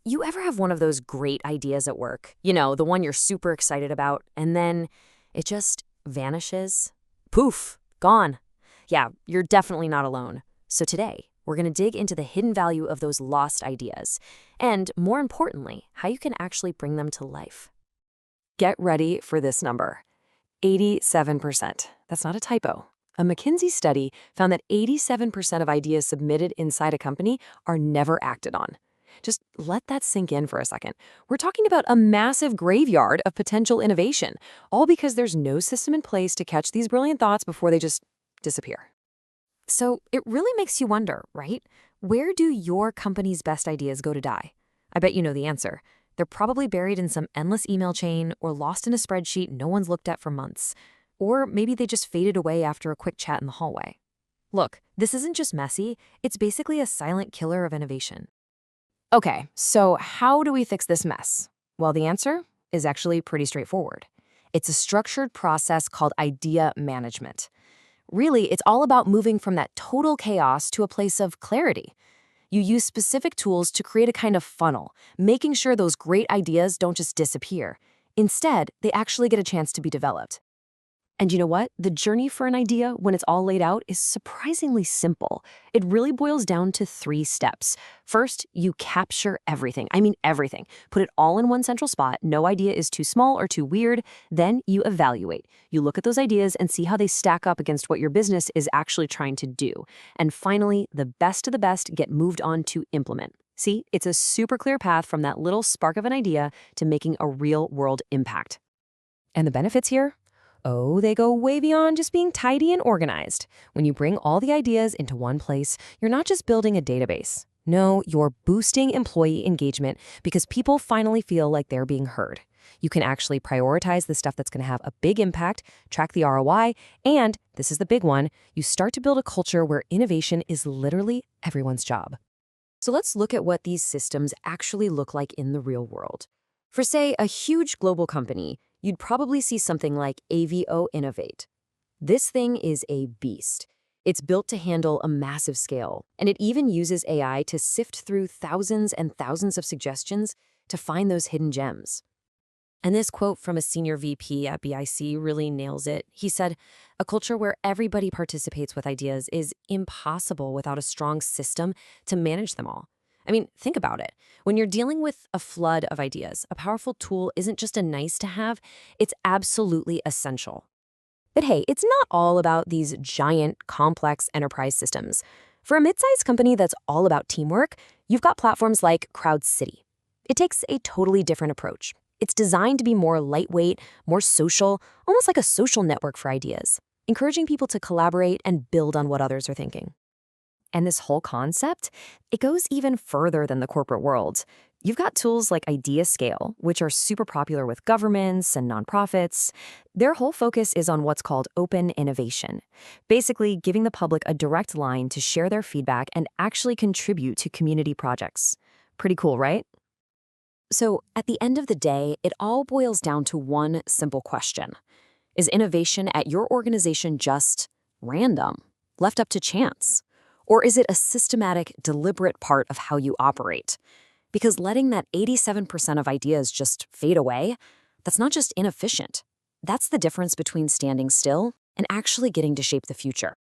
You ever have one of those great ideas at work? The one you're super excited about, and then it just vanishes? Poof, gone. Yeah, you're definitely not alone. So today, we're going to dig into the hidden value of those lost ideas, and more importantly, how you can actually bring them to life. Get ready for this number. 87%. That's not a typo. A McKinsey study found that 87% of ideas submitted inside a company are never acted on. Just let that sink in for a second. We're talking about a massive graveyard of potential innovation, all because there's no system in place to catch these brilliant thoughts before they just disappear. So it really makes you wonder, right? Where do your company's best ideas go to die? I bet you know the answer. They're probably buried in some endless email chain or lost in a spreadsheet no one's looked at for months. Or maybe they just faded away after a quick chat in the hallway. Look, this isn't just messy, it's basically a silent killer of innovation. Okay, so how do we fix this mess? Well, the answer is actually pretty straightforward. It's a structured process called idea management. Really, it's all about moving from that total chaos to a place of clarity. You use specific tools to create a kind of funnel, making sure those great ideas don't just disappear. Instead, they actually get a chance to be developed. And you know what? The journey for an idea, when it's all laid out, is surprisingly simple. It really boils down to 3 steps. First, you capture everything. I mean everything. Put it all in one central spot. No idea is too small or too weird. Then you evaluate. You look at those ideas and see how they stack up against what your business is actually trying to do. And finally, the best of the best get moved on to implement. See, it's a super clear path from that little spark of an idea to making a real-world impact. And the benefits here? Oh, they go way beyond just being tidy and organized. When you bring all the ideas into one place, you're not just building a database. No, you're boosting employee engagement because people finally feel like they're being heard. You can actually prioritize the stuff that's going to have a big impact, track the ROI, and, this is the big one, you start to build a culture where innovation is literally everyone's job. So let's look at what these systems actually look like in the real world. For, say, a huge global company, you'd probably see something like AEVO Innovate. This thing is a beast. It's built to handle a massive scale, and it even uses AI to sift through thousands and thousands of suggestions to find those hidden gems. And this quote from a senior VP at BIC really nails it. He said, "A culture where everybody participates with ideas is impossible without a strong system to manage them all." I mean, think about it. When you're dealing with a flood of ideas, a powerful tool isn't just a nice to have, it's absolutely essential. But hey, it's not all about these giant, complex enterprise systems. For a mid-sized company that's all about teamwork, you've got platforms like CrowdCity. It takes a totally different approach. It's designed to be more lightweight, more social, almost like a social network for ideas, encouraging people to collaborate and build on what others are thinking. And this whole concept, it goes even further than the corporate world. You've got tools like IdeaScale, which are super popular with governments and nonprofits. Their whole focus is on what's called open innovation, basically giving the public a direct line to share their feedback and actually contribute to community projects. Pretty cool, right? So at the end of the day, it all boils down to one simple question. Is innovation at your organization just random, left up to chance? Or is it a systematic, deliberate part of how you operate? Because letting that 87% of ideas just fade away, that's not just inefficient. That's the difference between standing still and actually getting to shape the future.